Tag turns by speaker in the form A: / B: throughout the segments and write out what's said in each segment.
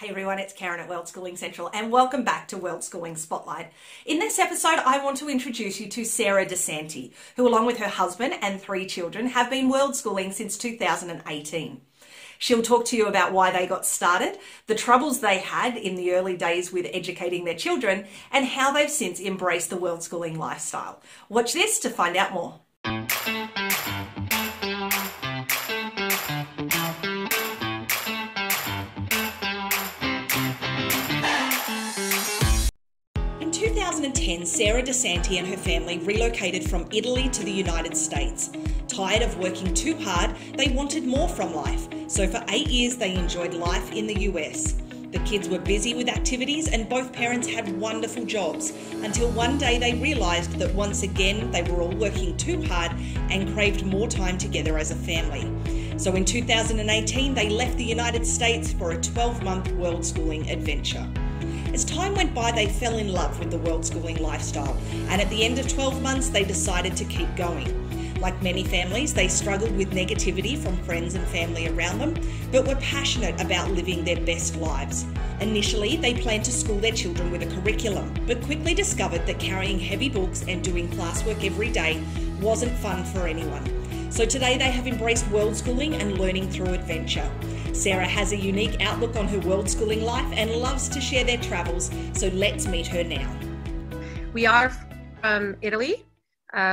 A: Hey everyone, it's Karen at Worldschooling Central and welcome back to Worldschooling Spotlight. In this episode, I want to introduce you to Sarah De Santi, who along with her husband and 3 children have been worldschooling since 2018. She'll talk to you about why they got started, the troubles they had in the early days with educating their children, and how they've since embraced the worldschooling lifestyle. Watch this to find out more. In 2010, Sarah De Santi and her family relocated from Italy to the United States. Tired of working too hard, they wanted more from life. So for 8 years, they enjoyed life in the US. The kids were busy with activities and both parents had wonderful jobs until one day they realised that once again they were all working too hard and craved more time together as a family. So in 2018, they left the United States for a 12-month worldschooling adventure. As time went by, they fell in love with the worldschooling lifestyle, and at the end of 12 months, they decided to keep going. Like many families, they struggled with negativity from friends and family around them, but were passionate about living their best lives. Initially, they planned to school their children with a curriculum, but quickly discovered that carrying heavy books and doing classwork every day wasn't fun for anyone. So today they have embraced worldschooling and learning through adventure. Sarah has a unique outlook on her worldschooling life and loves to share their travels, so let's meet her now.
B: We are from Italy.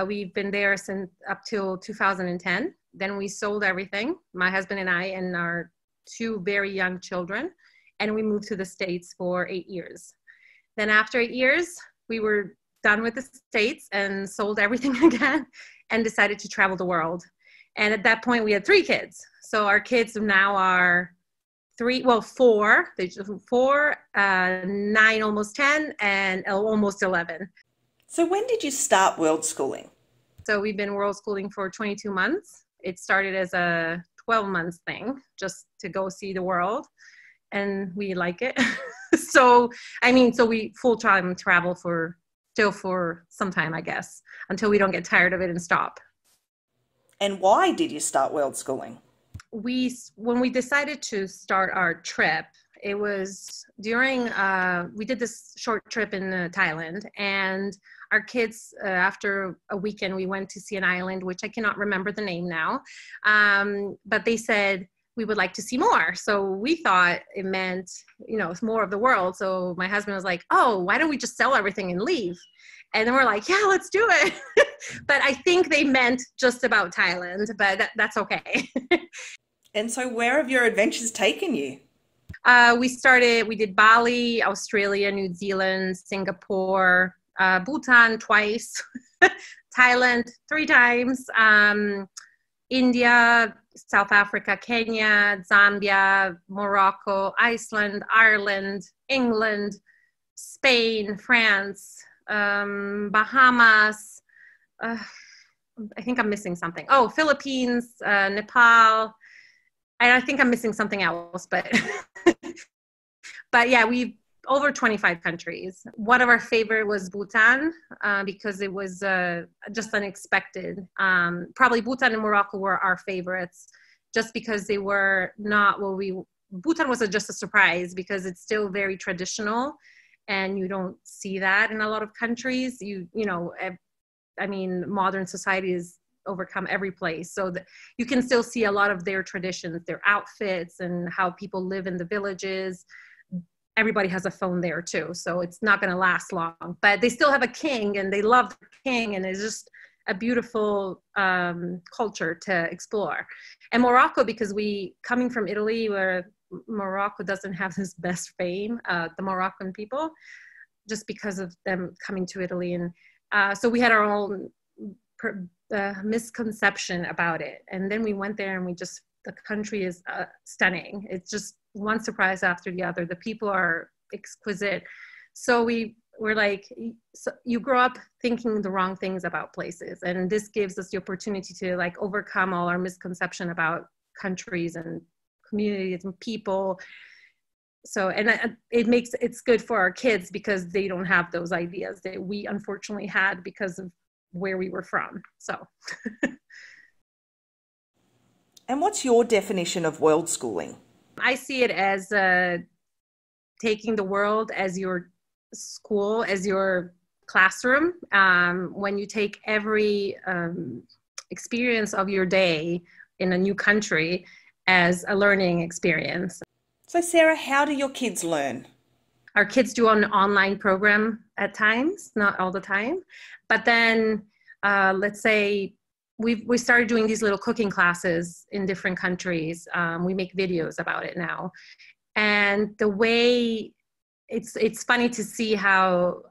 B: We've been there since up till 2010. Then we sold everything, my husband and I, and our 2 very young children, and we moved to the States for 8 years. Then after 8 years, we were done with the States and sold everything again and decided to travel the world. And at that point, we had 3 kids. So our kids now are 4, 9, almost 10, and almost 11.
A: So when did you start worldschooling?
B: So we've been worldschooling for 22 months. It started as a 12-month thing, just to go see the world, and we like it. So we full-time travel for some time, I guess, until we don't get tired of it and stop.
A: And why did you start worldschooling?
B: When we decided to start our trip, it was during, we did this short trip in Thailand, and our kids, after a weekend, we went to see an island, which I cannot remember the name now, but they said we would like to see more. So we thought it meant, more of the world. So my husband was like, oh, why don't we just sell everything and leave? And then we're like, yeah, let's do it. But I think they meant just about Thailand, but that's okay.
A: And so where have your adventures taken you?
B: We did Bali, Australia, New Zealand, Singapore, Bhutan twice, Thailand 3 times, India, South Africa, Kenya, Zambia, Morocco, Iceland, Ireland, England, Spain, France, Bahamas. I think I'm missing something. Oh, Philippines, Nepal. And I think I'm missing something else, but yeah, we've over 25 countries. One of our favorite was Bhutan, because it was just unexpected. Probably Bhutan and Morocco were our favorites, just because they were not Bhutan was just a surprise because it's still very traditional, and you don't see that in a lot of countries. Modern society is overcome every place, so that you can still see a lot of their traditions, their outfits, and how people live in the villages. Everybody has a phone there too, so it's not going to last long, but they still have a king and they love the king, and it's just a beautiful culture to explore. And Morocco, because coming from Italy, where Morocco doesn't have this best fame, the Moroccan people, just because of them coming to Italy. And so we had our own misconception about it, and then we went there and the country is stunning. It's just one surprise after the other. The people are exquisite. So we're like, so you grow up thinking the wrong things about places, and this gives us the opportunity to overcome all our misconception about countries and communities and people. So, and it's good for our kids because they don't have those ideas that we unfortunately had because of where we were from. So.
A: And what's your definition of worldschooling?
B: I see it as taking the world as your school, as your classroom, when you take every experience of your day in a new country as a learning experience.
A: So Sarah, how do your kids learn?
B: Our kids do an online program at times, not all the time. But then let's say we started doing these little cooking classes in different countries. We make videos about it now. And the way it's funny to see how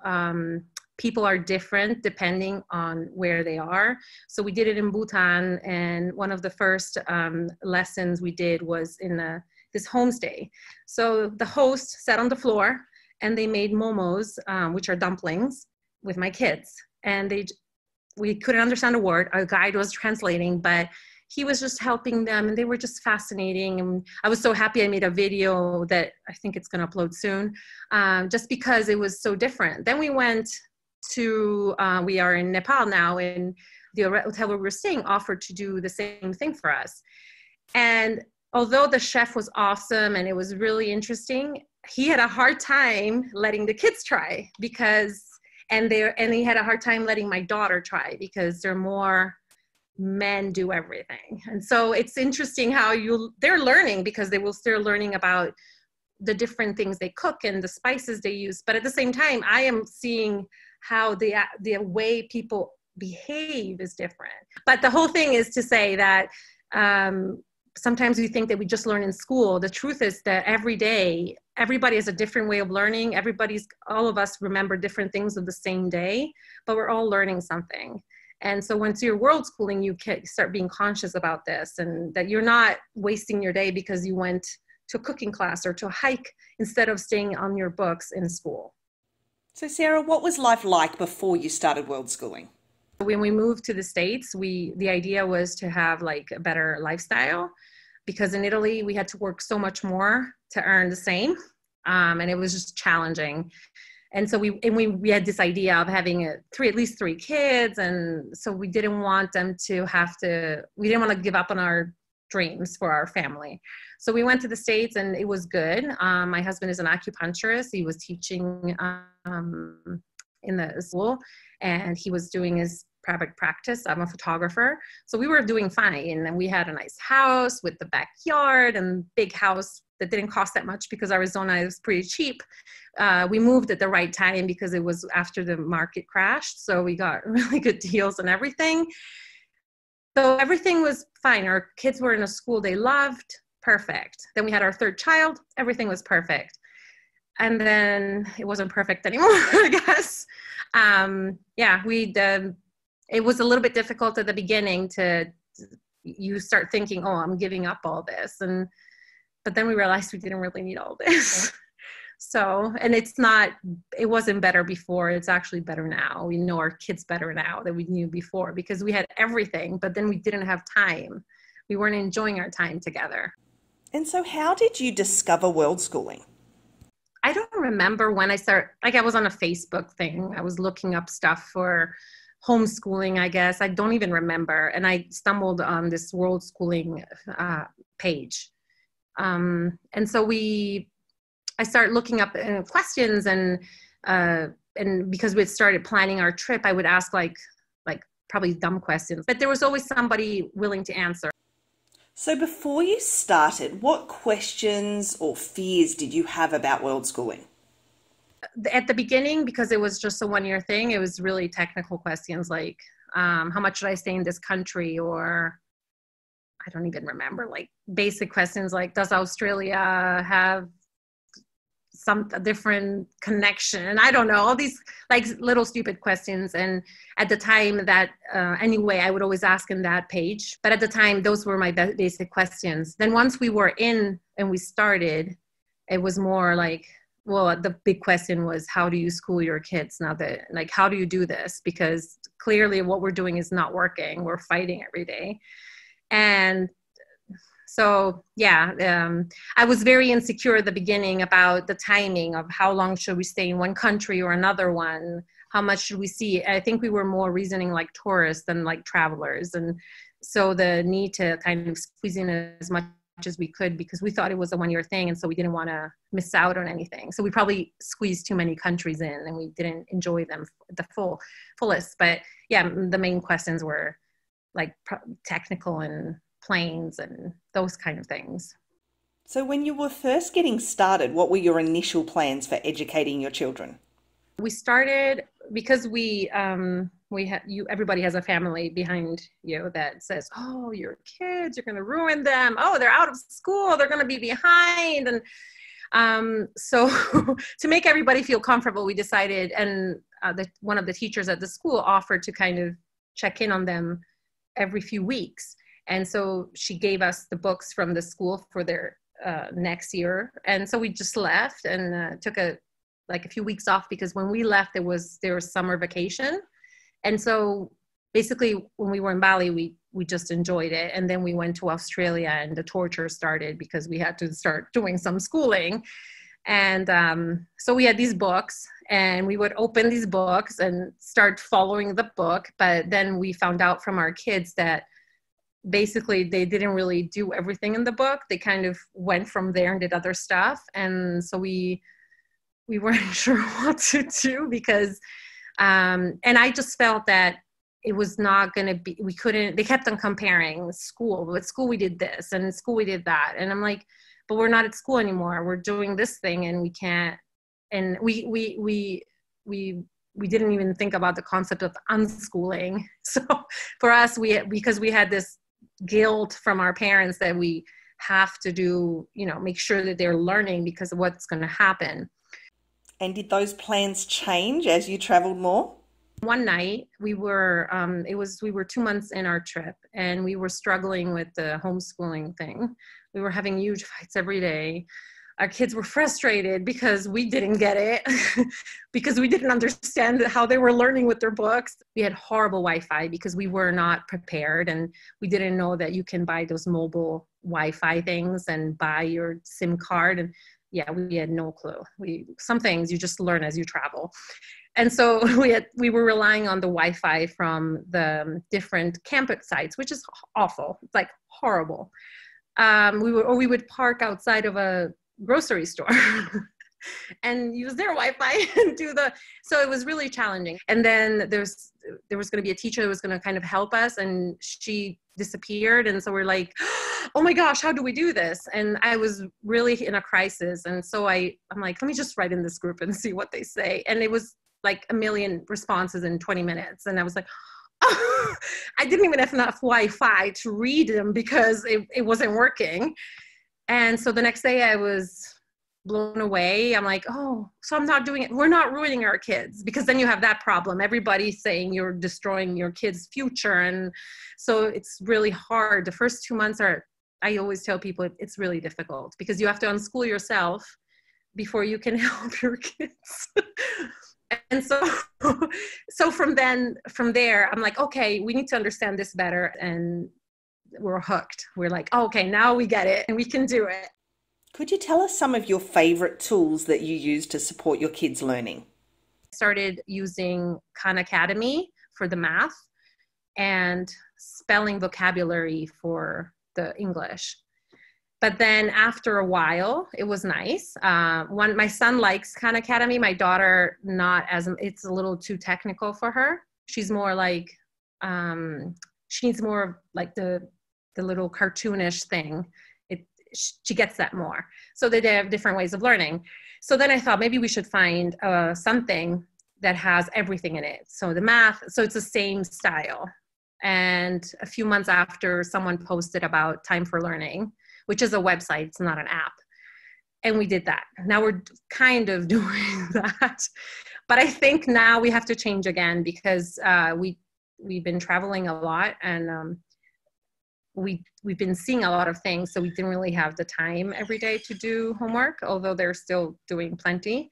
B: people are different depending on where they are. So we did it in Bhutan, and one of the first lessons we did was in this homestay. So the host sat on the floor and they made momos, which are dumplings, with my kids. And we couldn't understand a word. Our guide was translating, but he was just helping them, and they were just fascinating. And I was so happy I made a video that I think it's going to upload soon, just because it was so different. Then we went to, we are in Nepal now, and the hotel where we were staying offered to do the same thing for us. And although the chef was awesome and it was really interesting, he had a hard time letting the kids try and he had a hard time letting my daughter try because they're more men do everything. And so it's interesting how they're learning, because they're learning about the different things they cook and the spices they use. But at the same time, I am seeing how the way people behave is different. But the whole thing is to say that sometimes we think that we just learn in school. The truth is that every day, everybody has a different way of learning. All of us remember different things of the same day, but we're all learning something. And so once you're world schooling, you can start being conscious about this, and that you're not wasting your day because you went to a cooking class or to a hike instead of staying on your books in school.
A: So Sarah, what was life like before you started world schooling?
B: When we moved to the States, the idea was to have like a better lifestyle, because in Italy we had to work so much more to earn the same, and it was just challenging. And so we had this idea of having at least three kids, and so we didn't want them to we didn't want to give up on our dreams for our family. So we went to the States, and it was good. My husband is an acupuncturist. He was teaching in the school, and he was doing his private practice. I'm a photographer. So we were doing fine. And we had a nice house with the backyard and big house that didn't cost that much because Arizona is pretty cheap. We moved at the right time because it was after the market crashed. So we got really good deals and everything. So everything was fine. Our kids were in a school they loved. Perfect. Then we had our third child. Everything was perfect. And then it wasn't perfect anymore, I guess. It was a little bit difficult at the beginning you start thinking, oh, I'm giving up all this. But then we realized we didn't really need all this. So, and it wasn't better before. It's actually better now. We know our kids better now than we knew before, because we had everything, but then we didn't have time. We weren't enjoying our time together.
A: And so how did you discover world schooling?
B: I don't remember when I started. I was on a Facebook thing. I was looking up stuff for homeschooling, I guess. I don't even remember. And I stumbled on this Worldschooling page. And so I started looking up questions, and because we had started planning our trip, I would ask like probably dumb questions, but there was always somebody willing to answer.
A: So before you started, what questions or fears did you have about world schooling?
B: At the beginning, because it was just a one-year thing, it was really technical questions like, how much should I stay in this country? Or I don't even remember, like basic questions like, does Australia have some different connection? And I don't know, all these like little stupid questions. And at the time that, anyway, I would always ask in that page. But at the time, those were my basic questions. Then once we were in and we started, it was more like, well, the big question was, how do you school your kids now how do you do this? Because clearly what we're doing is not working. We're fighting every day. And so, I was very insecure at the beginning about the timing of how long should we stay in one country or another one? How much should we see? I think we were more reasoning like tourists than like travelers. And so the need to kind of squeeze in as much as we could because we thought it was a 1-year thing. And so we didn't want to miss out on anything. So we probably squeezed too many countries in and we didn't enjoy them the fullest. But yeah, the main questions were like technical and planes and those kind of things.
A: So when you were first getting started, what were your initial plans for educating your children?
B: We started because everybody has a family behind you that says, oh, your kids, you're going to ruin them. Oh, they're out of school. They're going to be behind. And so to make everybody feel comfortable, we decided, and one of the teachers at the school offered to kind of check in on them every few weeks. And so she gave us the books from the school for their next year. And so we just left and took a few weeks off because when we left, there was summer vacation. And so basically when we were in Bali, we just enjoyed it. And then we went to Australia and the torture started because we had to start doing some schooling. And so we had these books and we would open these books and start following the book. But then we found out from our kids that basically they didn't really do everything in the book. They kind of went from there and did other stuff. And so we weren't sure what to do because, and I just felt that it was not going to be, they kept on comparing school, but at school we did this and at school we did that. And I'm like, but we're not at school anymore. We're doing this thing and we can't, and we didn't even think about the concept of unschooling. So for us, because we had this guilt from our parents that we have to do, make sure that they're learning because of what's going to happen.
A: And did those plans change as you traveled more?
B: One night we were 2 months in our trip and we were struggling with the homeschooling thing. We were having huge fights every day. Our kids were frustrated because we didn't get it, because we didn't understand how they were learning with their books. We had horrible Wi-Fi because we were not prepared and we didn't know that you can buy those mobile Wi-Fi things and buy your SIM card. And yeah, we had no clue. Some things you just learn as you travel. And so we were relying on the Wi-Fi from the different campus sites, which is awful. It's like horrible. We would park outside of a grocery store and use their Wi-Fi and so it was really challenging. And then there was going to be a teacher that was going to kind of help us and she disappeared. And so we're like, oh my gosh, how do we do this? And I was really in a crisis. And so I'm like, let me just write in this group and see what they say. And it was like 1 million responses in 20 minutes. And I was like, oh, I didn't even have enough Wi-Fi to read them because it wasn't working. And so the next day I was blown away. I'm like, oh, so I'm not doing it. We're not ruining our kids, because then you have that problem. Everybody's saying you're destroying your kids' future. And so it's really hard. The first 2 months I always tell people it's really difficult because you have to unschool yourself before you can help your kids. And so from there, I'm like, okay, we need to understand this better. And we're hooked. We're like, oh, okay, now we get it and we can do it.
A: Could you tell us some of your favorite tools that you use to support your kids' learning?
B: I started using Khan Academy for the math and spelling vocabulary for the English. But then after a while, it was nice. My son likes Khan Academy. My daughter, not as, it's a little too technical for her. She's more like, she needs more of like the little cartoonish thing. She gets that more. So they have different ways of learning. So then I thought maybe we should find something that has everything in it. So the math, so it's the same style. And a few months after, someone posted about Time for Learning, which is a website, it's not an app. And we did that. Now we're kind of doing that. But I think now we have to change again because we've been traveling a lot and we've been seeing a lot of things, so we didn't really have the time every day to do homework, although they're still doing plenty.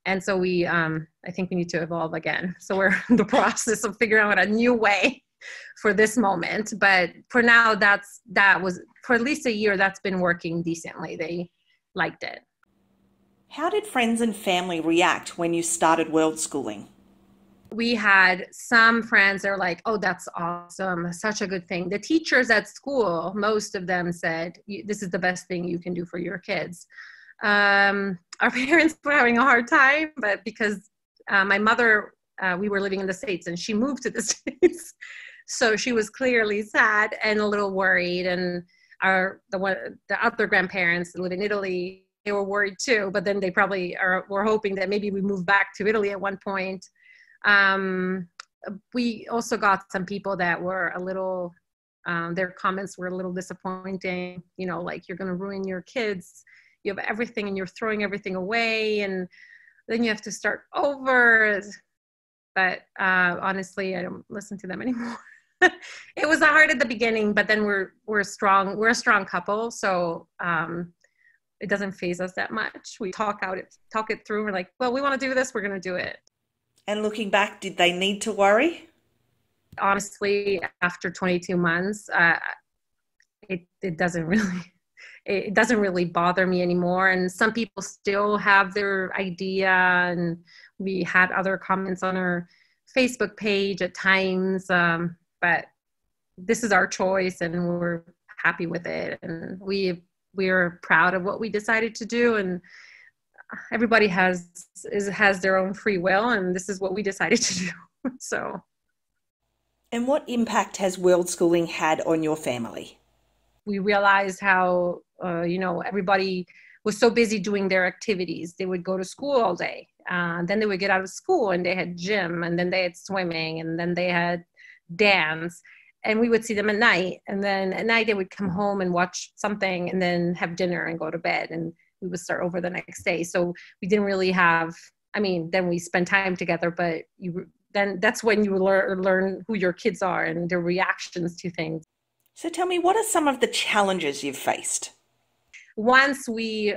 B: And so I think we need to evolve again. So we're in the process of figuring out a new way for this moment. But for now, that was, for at least a year, that's been working decently. They liked it.
A: How did friends and family react when you started world schooling?
B: we had some friends that were like, oh, that's awesome. Such a good thing. The teachers at school, most of them said, this is the best thing you can do for your kids. Our parents were having a hard time, but because my mother, we were living in the States and she moved to the States. So she was clearly sad and a little worried. And the other grandparents that live in Italy, they were worried too, but then they probably were hoping that maybe we move back to Italy at one point. We also got some people that were a little, their comments were a little disappointing, you know, like, you're going to ruin your kids. You have everything and you're throwing everything away and then you have to start over. But honestly, I don't listen to them anymore. It was hard at the beginning, but then we're strong. We're a strong couple. So it doesn't faze us that much. We talk it through. We're like, well, we want to do this. We're going to do it.
A: And looking back, did they need to worry?
B: Honestly, after 22 months, it doesn't really bother me anymore. And some people still have their idea, and we had other comments on our Facebook page at times, but this is our choice and we're happy with it. And we're proud of what we decided to do, and everybody has their own free will, and this is what we decided to do. So.
A: And what impact has Worldschooling had on your family?
B: We realized how, everybody was so busy doing their activities. They would go to school all day. Then they would get out of school and they had gym, and then they had swimming, and then they had dance. And we would see them at night. And then at night they would come home and watch something and then have dinner and go to bed. And we would start over the next day. So we didn't really have, then we spent time together, but then that's when you learn who your kids are and their reactions to things.
A: So tell me, what are some of the challenges you've faced?
B: Once we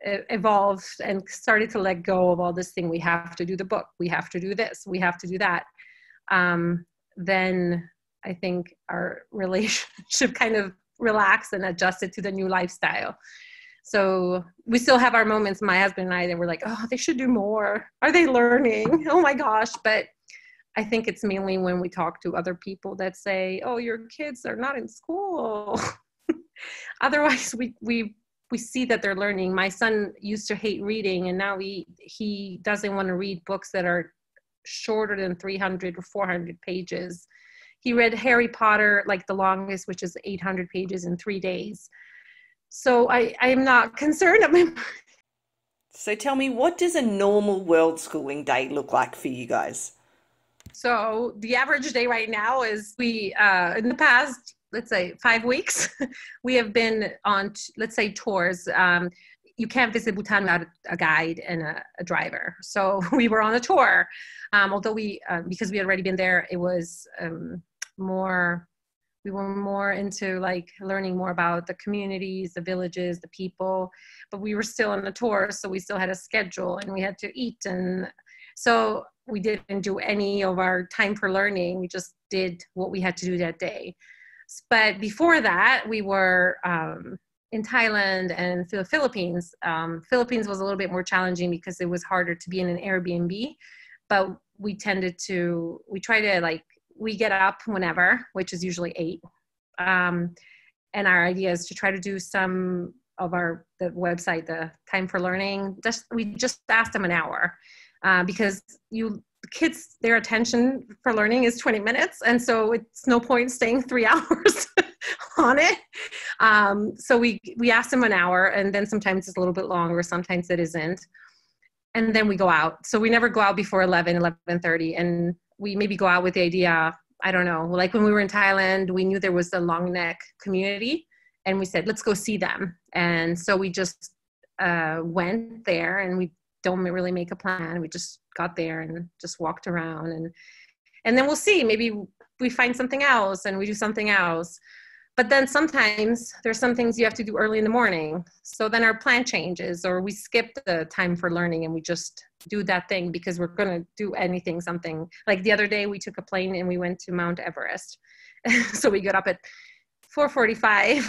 B: evolved and started to let go of all this thing, we have to do the book, we have to do this, we have to do that. Then I think our relationship kind of relaxed and adjusted to the new lifestyle. So we still have our moments, my husband and I, that we're like, oh, they should do more. Are they learning? Oh my gosh. But I think it's mainly when we talk to other people that say, oh, your kids are not in school. Otherwise, we see that they're learning. My son used to hate reading, and now he doesn't want to read books that are shorter than 300 or 400 pages. He read Harry Potter, like the longest, which is 800 pages in 3 days. So I am not concerned of him.
A: So tell me, what does a normal Worldschooling day look like for you guys?
B: So the average day right now is in the past, let's say 5 weeks, we have been on, let's say, tours. You can't visit Bhutan without a guide and a driver. So we were on a tour. Although because we had already been there, it was we were more into like learning more about the communities, the villages, the people, but we were still on the tour. So we still had a schedule and we had to eat. And so we didn't do any of our time for learning. We just did what we had to do that day. But before that, we were in Thailand and the Philippines. Philippines was a little bit more challenging because it was harder to be in an Airbnb, but we get up whenever, which is usually 8. And our idea is to try to do some of the website, the time for learning. We just asked them an hour because kids, their attention for learning is 20 minutes. And so it's no point staying 3 hours on it. So we asked them an hour, and then sometimes it's a little bit longer, sometimes it isn't. And then we go out. So we never go out before 11:30. And we maybe go out with the idea, I don't know, like when we were in Thailand, we knew there was a long neck community, and we said, let's go see them. And so we just went there, and we don't really make a plan. We just got there and just walked around, and then we'll see, maybe we find something else and we do something else. But then sometimes there's some things you have to do early in the morning. So then our plan changes, or we skip the time for learning and we just do that thing because we're going to do something. Like the other day we took a plane and we went to Mount Everest. So we got up at 4:45.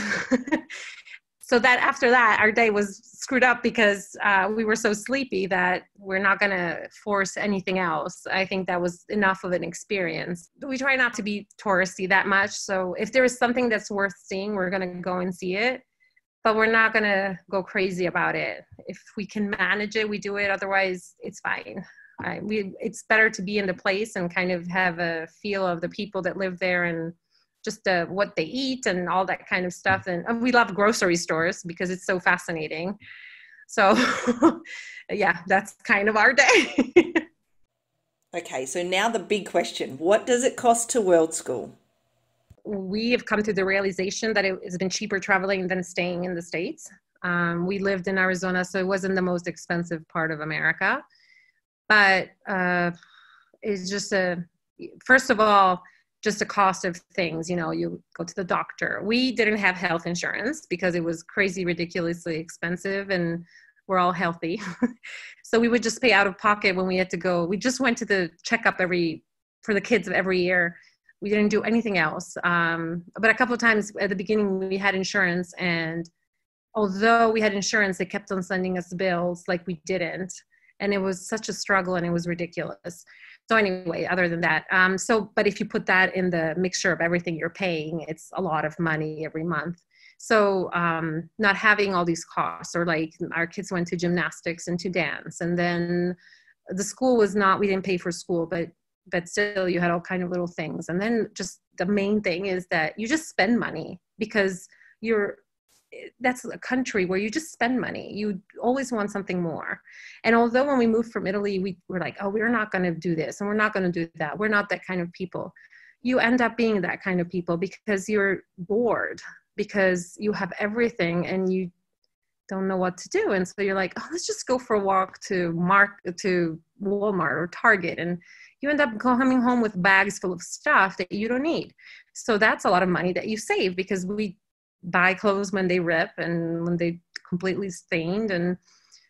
B: So that after that, our day was screwed up because we were so sleepy that we're not going to force anything else. I think that was enough of an experience. We try not to be touristy that much. So if there is something that's worth seeing, we're going to go and see it. But we're not going to go crazy about it. If we can manage it, we do it. Otherwise, it's fine. It's better to be in the place and kind of have a feel of the people that live there and just what they eat and all that kind of stuff. And we love grocery stores because it's so fascinating. So yeah, that's kind of our day.
A: Okay, so now the big question. What does it cost to World School?
B: We have come to the realization that it has been cheaper traveling than staying in the States. We lived in Arizona, so it wasn't the most expensive part of America. But it's just first of all, just the cost of things. You know, you go to the doctor. We didn't have health insurance because it was crazy, ridiculously expensive, and we're all healthy. So we would just pay out of pocket when we had to go. We just went to the checkup for the kids every year. We didn't do anything else. But a couple of times at the beginning, we had insurance. And although we had insurance, they kept on sending us bills like we didn't. And it was such a struggle and it was ridiculous. So anyway, other than that, but if you put that in the mixture of everything you're paying, it's a lot of money every month. So not having all these costs, or like our kids went to gymnastics and to dance. And then the school we didn't pay for school, but still you had all kind of little things. And then just the main thing is that you just spend money because that's a country where you just spend money. You always want something more. And although when we moved from Italy, we were like, oh, we're not going to do this and we're not going to do that. We're not that kind of people. You end up being that kind of people because you're bored, because you have everything and you don't know what to do. And so you're like, oh, let's just go for a walk to Walmart or Target. And you end up coming home with bags full of stuff that you don't need. So that's a lot of money that you save, because we buy clothes when they rip and when they completely stained. And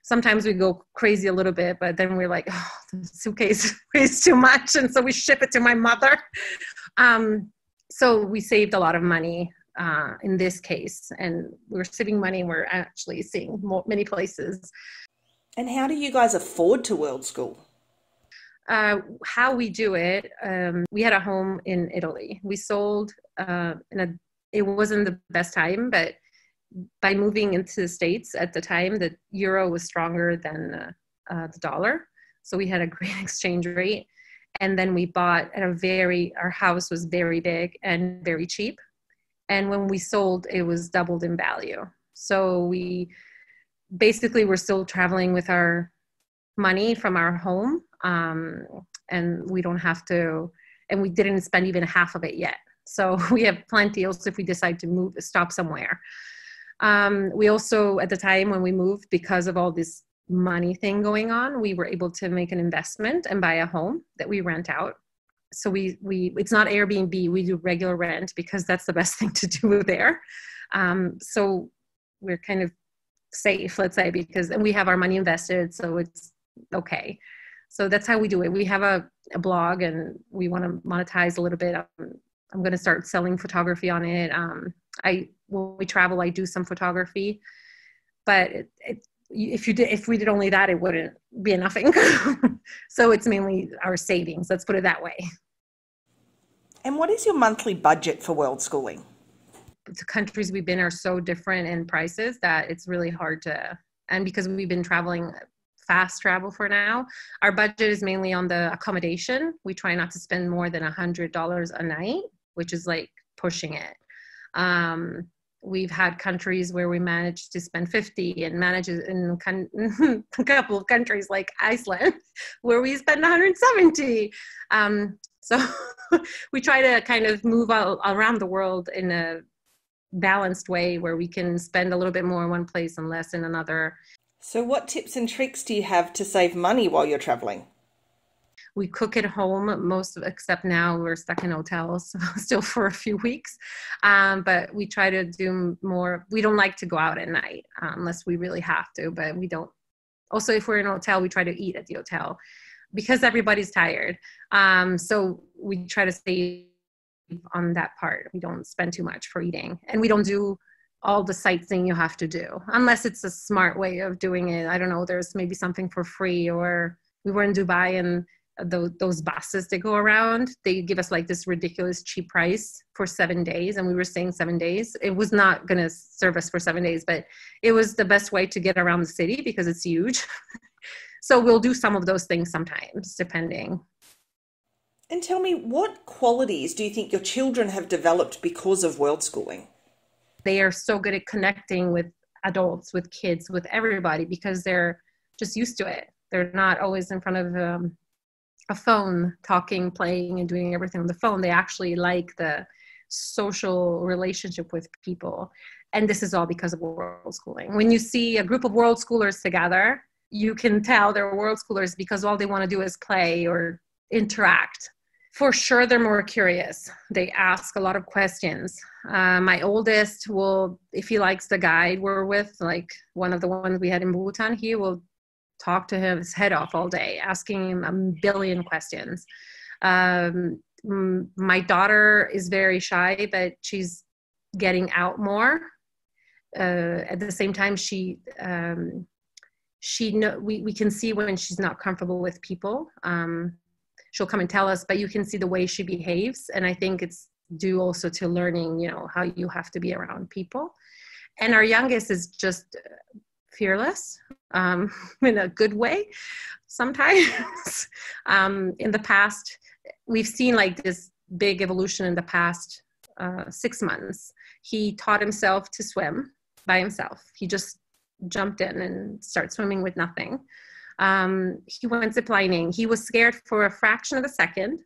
B: sometimes we go crazy a little bit, but then we're like, oh, the suitcase weighs too much. And so we ship it to my mother. So we saved a lot of money in this case, and we're saving money. We're actually seeing many places.
A: And how do you guys afford to World School?
B: How we do it, we had a home in Italy. We sold it wasn't the best time, but by moving into the States at the time, the euro was stronger than the dollar. So we had a great exchange rate. And then we bought our house was very big and very cheap. And when we sold, it was doubled in value. So we basically were still traveling with our money from our home. And we don't have to, and we didn't spend even half of it yet. So we have plenty else if we decide to stop somewhere. We also, at the time when we moved, because of all this money thing going on, we were able to make an investment and buy a home that we rent out. So it's not Airbnb, we do regular rent because that's the best thing to do there. So we're kind of safe, let's say, and we have our money invested, so it's okay. So that's how we do it. We have a blog and we want to monetize a little bit. I'm going to start selling photography on it. When we travel, I do some photography, but if we did only that, it wouldn't be enough income. So it's mainly our savings. Let's put it that way.
A: And what is your monthly budget for world schooling?
B: The countries we've been are so different in prices that it's really hard and because we've been traveling fast travel for now, our budget is mainly on the accommodation. We try not to spend more than $100 a night, which is like pushing it. We've had countries where we managed to spend 50 and manages in a couple of countries like Iceland where we spend 170. So we try to kind of move around the world in a balanced way where we can spend a little bit more in one place and less in another.
A: So what tips and tricks do you have to save money while you're traveling?
B: We cook at home except now we're stuck in hotels still for a few weeks. But we try to do more. We don't like to go out at night unless we really have to, but we don't. Also, if we're in a hotel, we try to eat at the hotel because everybody's tired. So we try to save on that part. We don't spend too much for eating, and we don't do all the sightseeing you have to do, unless it's a smart way of doing it. I don't know, there's maybe something for free, or we were in Dubai and those buses that go around, they give us like this ridiculous cheap price for 7 days. And we were staying 7 days. It was not going to serve us for 7 days, but it was the best way to get around the city because it's huge. So we'll do some of those things sometimes, depending.
A: And tell me, what qualities do you think your children have developed because of world schooling?
B: They are so good at connecting with adults, with kids, with everybody, because they're just used to it. They're not always in front of a phone, talking, playing, and doing everything on the phone. They actually like the social relationship with people. And this is all because of world schooling. When you see a group of world schoolers together, you can tell they're world schoolers because all they want to do is play or interact. For sure, they're more curious. They ask a lot of questions. My oldest will, if he likes the guide we're with, like one of the ones we had in Bhutan, he will talk to his head off all day, asking him a billion questions. My daughter is very shy, but she's getting out more. At the same time, we can see when she's not comfortable with people. She'll come and tell us, but you can see the way she behaves. And I think it's due also to learning, you know, how you have to be around people. And our youngest is just fearless, in a good way sometimes. In the past, we've seen like this big evolution in the past 6 months. He taught himself to swim by himself. He just jumped in and started swimming with nothing. He went ziplining. He was scared for a fraction of a second.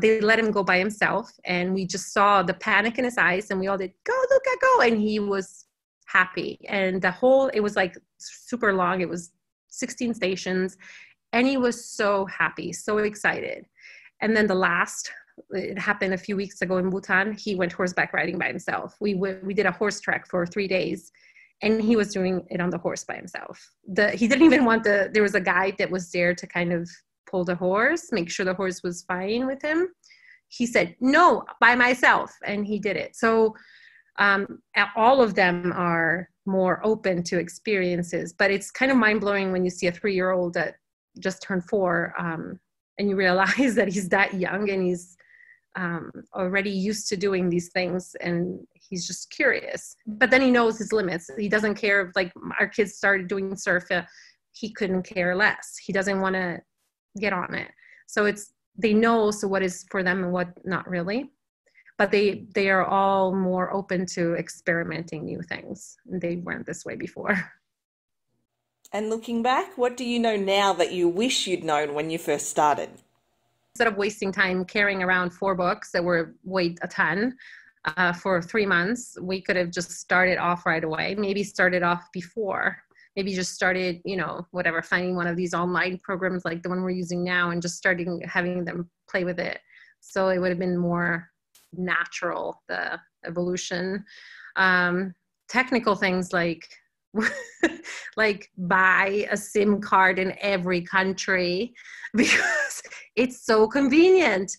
B: They let him go by himself, and we just saw the panic in his eyes, and we all did, go, Luca, go. And he was happy. And it was like super long. It was 16 stations, and he was so happy, so excited. And then it happened a few weeks ago in Bhutan. He went horseback riding by himself. We did a horse trek for 3 days, and he was doing it on the horse by himself. He didn't even want there was a guide that was there to kind of pull the horse, make sure the horse was fine with him. He said, no, by myself. And he did it. So all of them are more open to experiences, but it's kind of mind-blowing when you see a 3-year-old that just turned 4, and you realize that he's that young and he's already used to doing these things, and he's just curious. But then he knows his limits. He doesn't care if, like, our kids started doing surf, he couldn't care less. He doesn't want to get on it. So they know what is for them and what not really. But they are all more open to experimenting new things. They weren't this way before.
A: And looking back, what do you know now that you wish you'd known when you first started?
B: Instead of wasting time carrying around 4 books that weighed a ton for 3 months, we could have just started off right away. Maybe started off before. Maybe just started, finding one of these online programs like the one we're using now and just having them play with it. So it would have been more natural, the evolution. Technical things like buy a SIM card in every country because it's so convenient.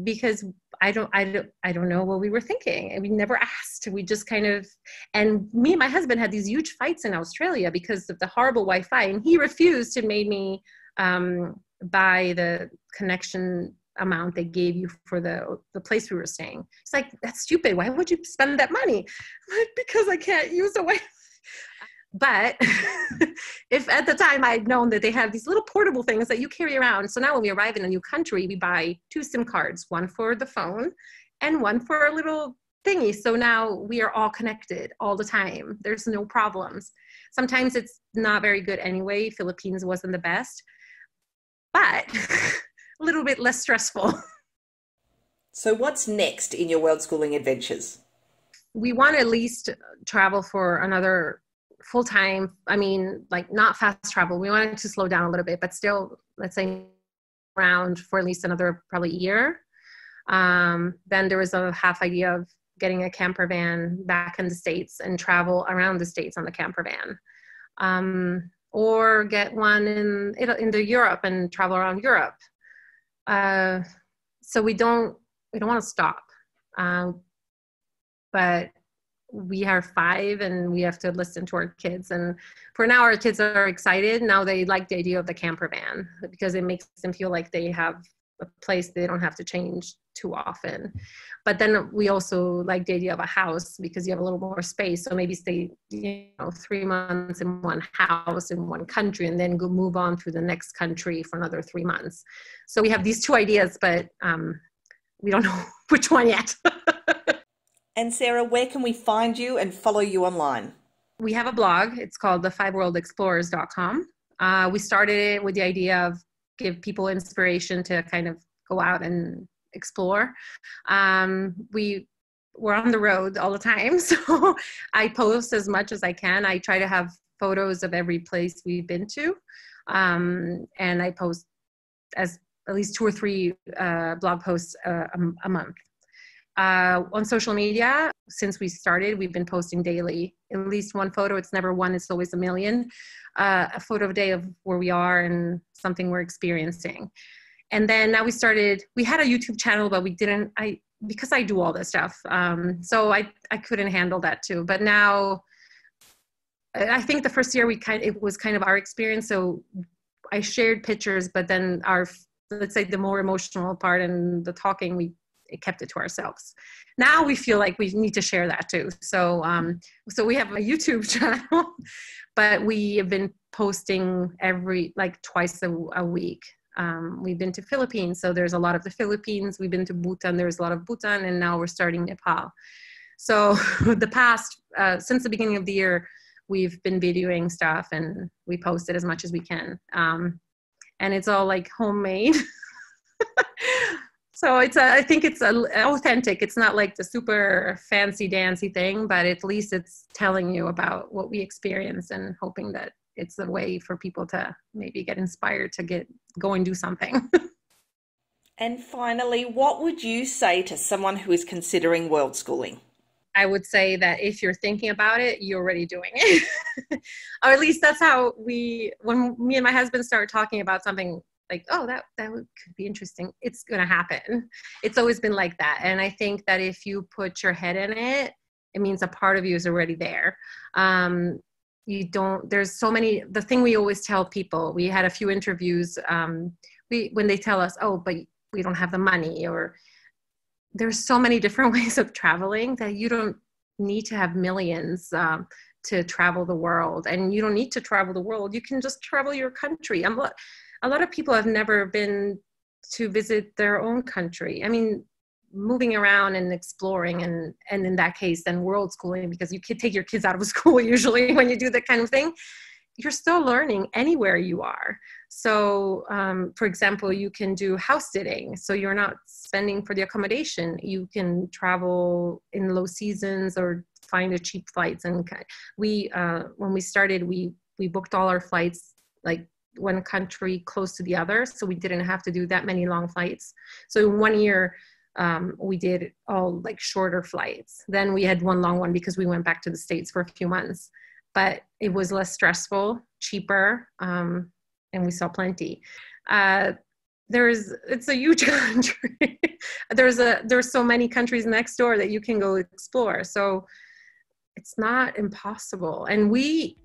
B: Because I don't know what we were thinking, and we never asked. We just and me and my husband had these huge fights in Australia because of the horrible Wi-Fi, and he refused to make me buy the connection amount they gave you for the place we were staying. It's like, that's stupid. Why would you spend that money? Like, because I can't use the Wi-Fi. But if at the time I'd known that they have these little portable things that you carry around. So now when we arrive in a new country, we buy 2 SIM cards, one for the phone and one for a little thingy. So now we are all connected all the time. There's no problems. Sometimes it's not very good anyway. Philippines wasn't the best, but a little bit less stressful.
A: So what's next in your world schooling adventures?
B: We want to at least travel for another full-time, not fast travel. We wanted to slow down a little bit, but still, let's say around for at least another probably year. Then there was a half idea of getting a camper van back in the States and travel around the States on the camper van. Or get one into Europe and travel around Europe. So we don't want to stop. But we are 5 and we have to listen to our kids. And for now, our kids are excited. Now they like the idea of the camper van because it makes them feel like they have a place they don't have to change too often. But then we also like the idea of a house because you have a little more space. So maybe stay, 3 months in one house in one country and then go move on to the next country for another 3 months. So we have these 2 ideas, but we don't know which one yet.
A: And Sarah, where can we find you and follow you online?
B: We have a blog. It's called the5worldexplorers.com. We started it with the idea of give people inspiration to kind of go out and explore. We're on the road all the time, so I post as much as I can. I try to have photos of every place we've been to, and I post at least 2 or 3 blog posts a month. On social media, since we started, we've been posting daily, at least 1 photo. It's never 1, it's always a million. A photo a day of where we are and something we're experiencing. And then now we had a YouTube channel, but because I do all this stuff. So I couldn't handle that too. But now I think the first year it was kind of our experience. So I shared pictures, but then let's say the more emotional part and the talking, we kept it to ourselves. Now we feel like we need to share that too. So we have a YouTube channel, but we have been posting twice a week. We've been to Philippines, so there's a lot of the Philippines. We've been to Bhutan, there's a lot of Bhutan, and now we're starting Nepal. So since the beginning of the year, we've been videoing stuff and we post it as much as we can. And it's all like homemade. So I think it's authentic. It's not like the super fancy dancy thing, but at least it's telling you about what we experience and hoping that it's a way for people to maybe get inspired to go and do something.
A: And finally, what would you say to someone who is considering world schooling?
B: I would say that if you're thinking about it, you're already doing it. Or at least that's how when me and my husband started talking about something, like, oh, that could be interesting, it's going to happen. It's always been like that. And I think that if you put your head in it, it means a part of you is already there. There's so many, the thing we always tell people, we had a few interviews, when they tell us, oh, but we don't have the money, or there's so many different ways of traveling that you don't need to have millions to travel the world. And you don't need to travel the world. You can just travel your country. A lot of people have never been to visit their own country. I mean, moving around and exploring, and in that case, then world schooling, because you could take your kids out of school usually when you do that kind of thing. You're still learning anywhere you are. So, for example, you can do house sitting. So you're not spending for the accommodation. You can travel in low seasons or find a cheap flights. And when we started, we booked all our flights, like one country close to the other, so we didn't have to do that many long flights. So in 1 year, we did all like shorter flights. Then we had one long one because we went back to the States for a few months, but it was less stressful, cheaper, and we saw plenty. It's a huge country. There's so many countries next door that you can go explore. So it's not impossible. And we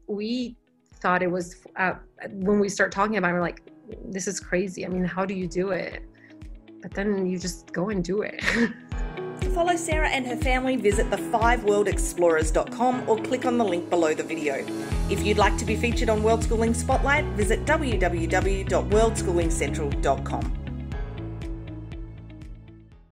B: thought it was, when we start talking about it, we're like, this is crazy. I mean, how do you do it? But then you just go and do it.
A: To follow Sarah and her family, visit the5worldexplorers.com or click on the link below the video. If you'd like to be featured on World Schooling Spotlight, visit www.worldschooling.central.com.